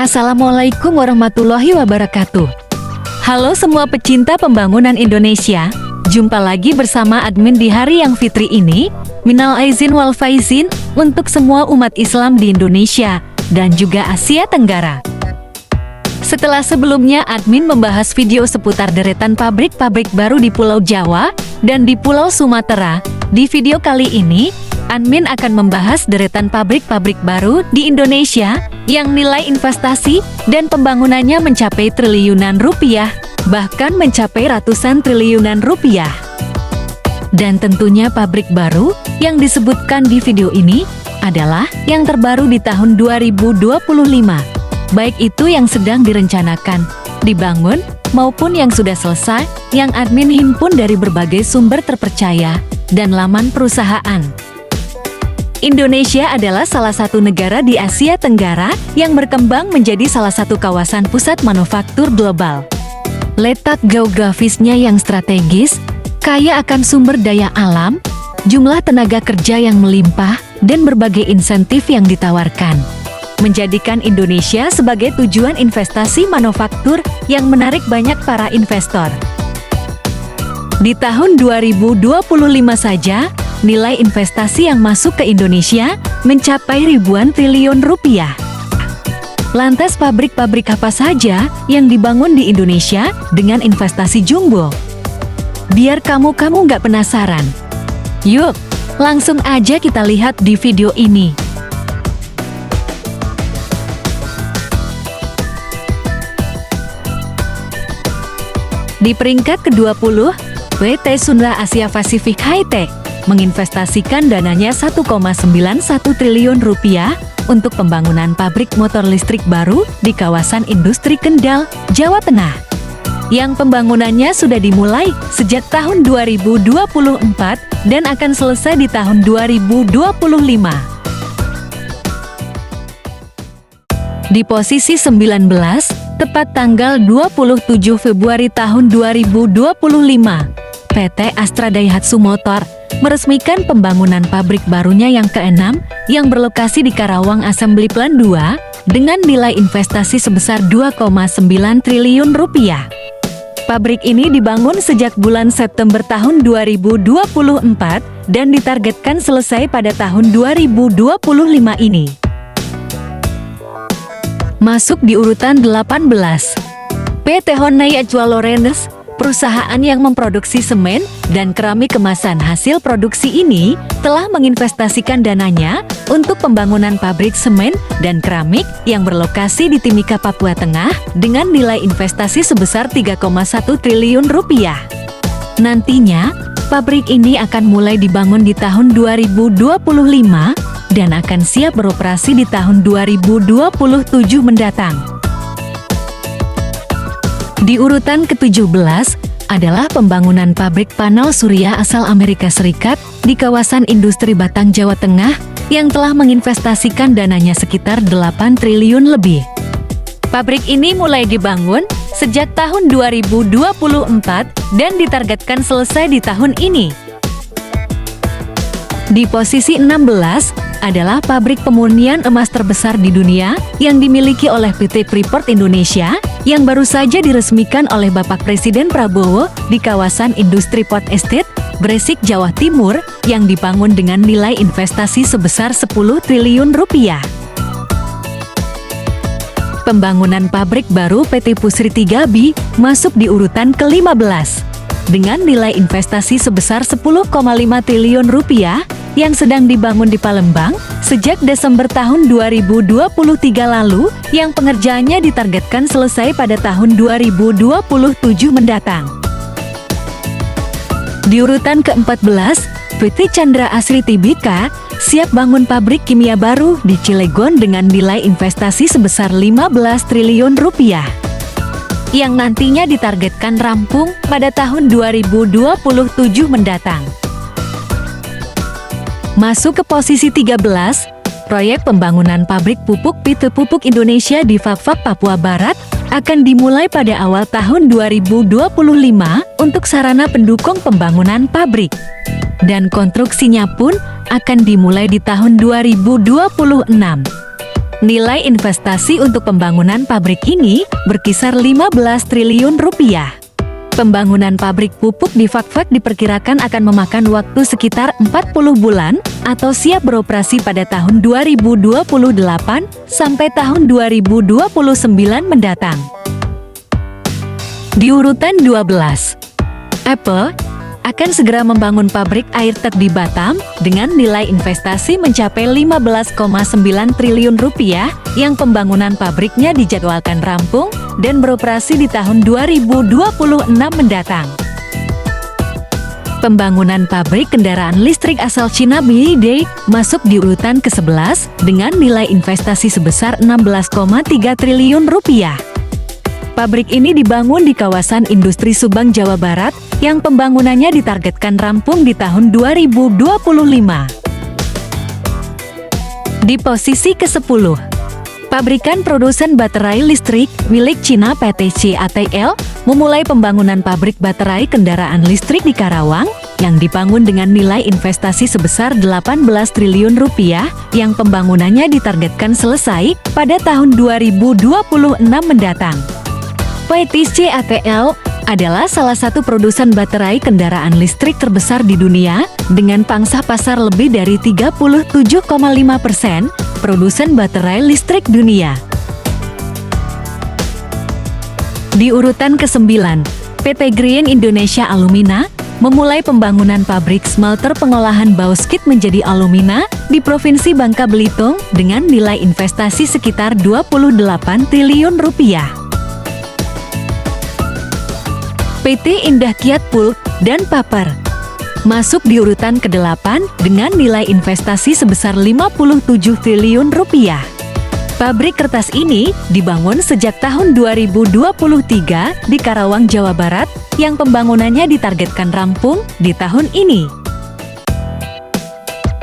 Assalamualaikum warahmatullahi wabarakatuh. Halo semua pecinta pembangunan Indonesia. Jumpa lagi bersama admin di hari yang fitri ini. Minal aizin wal faizin untuk semua umat Islam di Indonesia dan juga Asia Tenggara. Setelah sebelumnya admin membahas video seputar deretan pabrik-pabrik baru di Pulau Jawa dan di Pulau Sumatera, di video kali ini admin akan membahas deretan pabrik-pabrik baru di Indonesia yang nilai investasi dan pembangunannya mencapai triliunan rupiah, bahkan mencapai ratusan triliunan rupiah. Dan tentunya pabrik baru yang disebutkan di video ini adalah yang terbaru di tahun 2025, baik itu yang sedang direncanakan, dibangun, maupun yang sudah selesai, yang admin himpun dari berbagai sumber terpercaya dan laman perusahaan. Indonesia adalah salah satu negara di Asia Tenggara yang berkembang menjadi salah satu kawasan pusat manufaktur global. Letak geografisnya yang strategis, kaya akan sumber daya alam, jumlah tenaga kerja yang melimpah, dan berbagai insentif yang ditawarkan, menjadikan Indonesia sebagai tujuan investasi manufaktur yang menarik banyak para investor. Di tahun 2025 saja, nilai investasi yang masuk ke Indonesia mencapai ribuan triliun rupiah. Lantas pabrik-pabrik apa saja yang dibangun di Indonesia dengan investasi jumbo? Biar kamu nggak penasaran. Yuk, langsung aja kita lihat di video ini. Di peringkat ke-20, PT Sunda Asia Pasifik High-Tech menginvestasikan dananya 1,91 triliun rupiah untuk pembangunan pabrik motor listrik baru di kawasan industri Kendal, Jawa Tengah, yang pembangunannya sudah dimulai sejak tahun 2024 dan akan selesai di tahun 2025. Di posisi 19, tepat tanggal 27 Februari tahun 2025, PT Astra Daihatsu Motor meresmikan pembangunan pabrik barunya yang ke-6 yang berlokasi di Karawang Assembly Plant 2 dengan nilai investasi sebesar 2,9 triliun rupiah. Pabrik ini dibangun sejak bulan September tahun 2024 dan ditargetkan selesai pada tahun 2025 ini. Masuk di urutan 18, PT Honai Echua Lorenz, perusahaan yang memproduksi semen dan keramik kemasan hasil produksi ini telah menginvestasikan dananya untuk pembangunan pabrik semen dan keramik yang berlokasi di Timika, Papua Tengah dengan nilai investasi sebesar 3,1 triliun rupiah. Nantinya, pabrik ini akan mulai dibangun di tahun 2025 dan akan siap beroperasi di tahun 2027 mendatang. Di urutan ke-17 adalah pembangunan pabrik panel surya asal Amerika Serikat di kawasan industri Batang, Jawa Tengah yang telah menginvestasikan dananya sekitar 8 triliun lebih. Pabrik ini mulai dibangun sejak tahun 2024 dan ditargetkan selesai di tahun ini. Di posisi 16 adalah pabrik pemurnian emas terbesar di dunia yang dimiliki oleh PT Freeport Indonesia yang baru saja diresmikan oleh Bapak Presiden Prabowo di kawasan industri Port Estate, Gresik, Jawa Timur yang dibangun dengan nilai investasi sebesar 10 triliun rupiah. Pembangunan pabrik baru PT Pusri 3B masuk di urutan ke-15 dengan nilai investasi sebesar 10,5 triliun rupiah yang sedang dibangun di Palembang sejak Desember tahun 2023 lalu yang pengerjaannya ditargetkan selesai pada tahun 2027 mendatang. Di urutan ke-14, PT Chandra Asri Tibika siap bangun pabrik kimia baru di Cilegon dengan nilai investasi sebesar 15 triliun rupiah yang nantinya ditargetkan rampung pada tahun 2027 mendatang. Masuk ke posisi 13, proyek pembangunan pabrik pupuk PT Pupuk Indonesia di Fak-Fak, Papua Barat akan dimulai pada awal tahun 2025 untuk sarana pendukung pembangunan pabrik. Dan konstruksinya pun akan dimulai di tahun 2026. Nilai investasi untuk pembangunan pabrik ini berkisar 15 triliun rupiah. Pembangunan pabrik pupuk di Fakfak diperkirakan akan memakan waktu sekitar 40 bulan atau siap beroperasi pada tahun 2028 sampai tahun 2029 mendatang. Di urutan 12, Apple akan segera membangun pabrik airtek di Batam dengan nilai investasi mencapai 15,9 triliun rupiah yang pembangunan pabriknya dijadwalkan rampung dan beroperasi di tahun 2026 mendatang. Pembangunan pabrik kendaraan listrik asal Cina BYD masuk di urutan ke-11 dengan nilai investasi sebesar 16,3 triliun rupiah. Pabrik ini dibangun di kawasan industri Subang, Jawa Barat, yang pembangunannya ditargetkan rampung di tahun 2025. Di posisi ke-10, pabrikan produsen baterai listrik milik Cina PT CATL memulai pembangunan pabrik baterai kendaraan listrik di Karawang yang dibangun dengan nilai investasi sebesar 18 triliun rupiah yang pembangunannya ditargetkan selesai pada tahun 2026 mendatang. PT CATL adalah salah satu produsen baterai kendaraan listrik terbesar di dunia dengan pangsa pasar lebih dari 37,5% produsen baterai listrik dunia. Di urutan ke-9, PT Green Indonesia Alumina memulai pembangunan pabrik smelter pengolahan bauksit menjadi alumina di Provinsi Bangka Belitung dengan nilai investasi sekitar 28 triliun rupiah. PT Indah Kiat Pulp dan Paper masuk di urutan ke-8 dengan nilai investasi sebesar 57 triliun rupiah. Pabrik kertas ini dibangun sejak tahun 2023 di Karawang, Jawa Barat, yang pembangunannya ditargetkan rampung di tahun ini.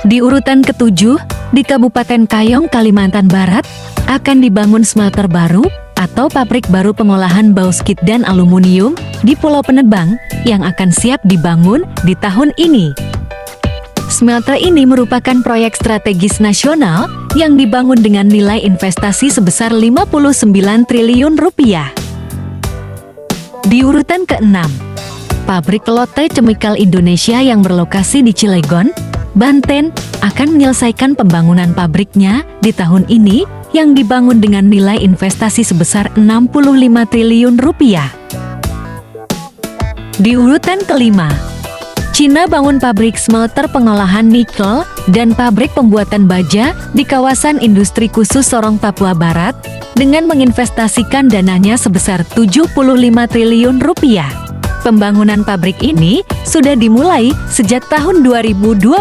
Di urutan ke-7, di Kabupaten Kayong, Kalimantan Barat, akan dibangun smelter baru atau pabrik baru pengolahan bauksit dan aluminium di Pulau Penebang yang akan siap dibangun di tahun ini. Smelter ini merupakan proyek strategis nasional yang dibangun dengan nilai investasi sebesar 59 triliun rupiah. Di urutan ke-6, pabrik Lotte Chemical Indonesia yang berlokasi di Cilegon, Banten, akan menyelesaikan pembangunan pabriknya di tahun ini yang dibangun dengan nilai investasi sebesar 65 triliun rupiah. Di urutan ke-5, Cina bangun pabrik smelter pengolahan nikel dan pabrik pembuatan baja di kawasan industri khusus Sorong, Papua Barat dengan menginvestasikan dananya sebesar 75 triliun rupiah. Pembangunan pabrik ini sudah dimulai sejak tahun 2024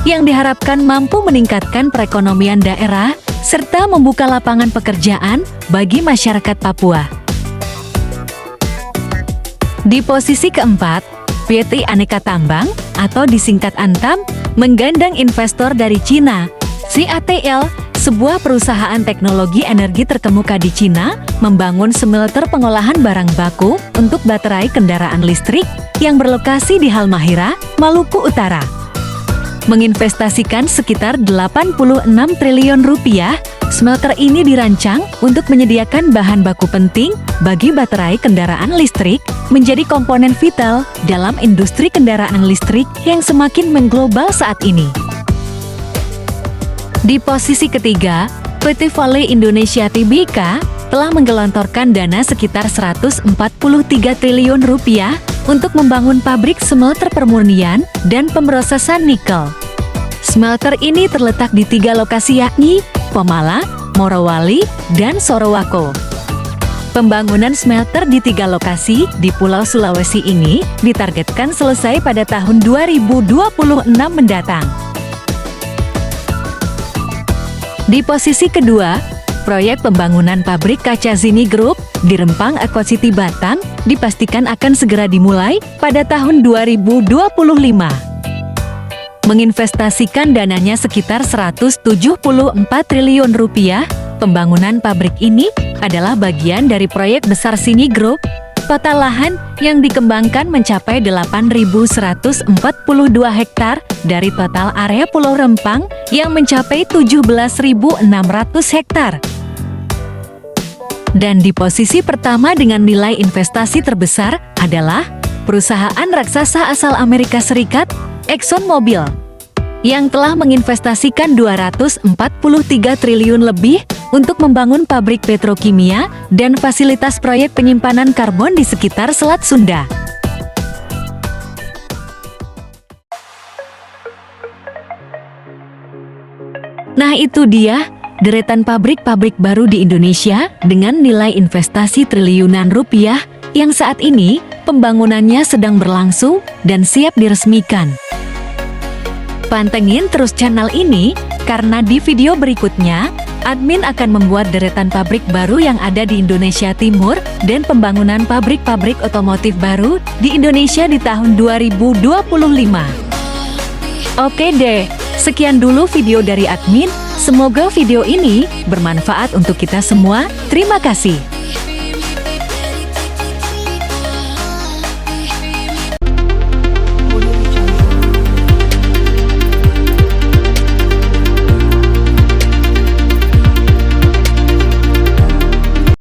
yang diharapkan mampu meningkatkan perekonomian daerah serta membuka lapangan pekerjaan bagi masyarakat Papua. Di posisi keempat, PT Aneka Tambang atau disingkat Antam menggandeng investor dari Cina. CATL, sebuah perusahaan teknologi energi terkemuka di Cina, membangun smelter pengolahan barang baku untuk baterai kendaraan listrik yang berlokasi di Halmahera, Maluku Utara. Menginvestasikan sekitar 86 triliun rupiah, smelter ini dirancang untuk menyediakan bahan baku penting bagi baterai kendaraan listrik menjadi komponen vital dalam industri kendaraan listrik yang semakin mengglobal saat ini. Di posisi ketiga, PT Vale Indonesia Tbk telah menggelontorkan dana sekitar 143 triliun rupiah untuk membangun pabrik smelter permurnian dan pemrosesan nikel. Smelter ini terletak di 3 lokasi yakni Pemala, Morowali, dan Sorowako. Pembangunan smelter di 3 lokasi di Pulau Sulawesi ini ditargetkan selesai pada tahun 2026 mendatang. Di posisi kedua, proyek pembangunan pabrik kaca Zini Group di Rempang Aqua City Batam dipastikan akan segera dimulai pada tahun 2025. Menginvestasikan dananya sekitar 174 triliun rupiah, pembangunan pabrik ini adalah bagian dari proyek besar Zini Group Total lahan yang dikembangkan mencapai 8.142 hektar dari total area Pulau Rempang yang mencapai 17.600 hektar. Dan di posisi pertama dengan nilai investasi terbesar adalah perusahaan raksasa asal Amerika Serikat, ExxonMobil, yang telah menginvestasikan 243 triliun lebih untuk membangun pabrik petrokimia dan fasilitas proyek penyimpanan karbon di sekitar Selat Sunda. Nah, itu dia deretan pabrik-pabrik baru di Indonesia dengan nilai investasi triliunan rupiah yang saat ini pembangunannya sedang berlangsung dan siap diresmikan. Pantengin terus channel ini, karena di video berikutnya, admin akan membuat deretan pabrik baru yang ada di Indonesia Timur dan pembangunan pabrik-pabrik otomotif baru di Indonesia di tahun 2025. Oke deh, sekian dulu video dari admin. Semoga video ini bermanfaat untuk kita semua. Terima kasih.